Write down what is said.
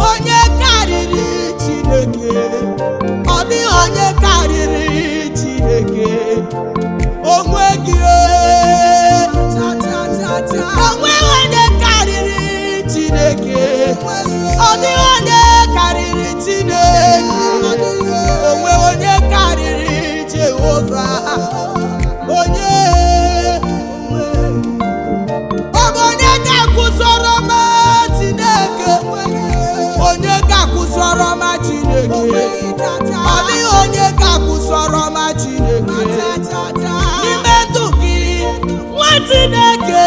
Onye karịrị Chineke, ọ dịghị onye karịrị Chineke. Onweghị onye karịrị Chineke, ọ dịghị onye karịrị Chineke. Onwe onye karịrị Jehova. Onye ọ bụ onye ga-akwụsọrọ m Chineke, onye ga-akwụsọrọ m Chineke. Ọ dịghị onye ga-akwụsọrọ m Chineke. N'ime ndụ gị, nwa Chineke,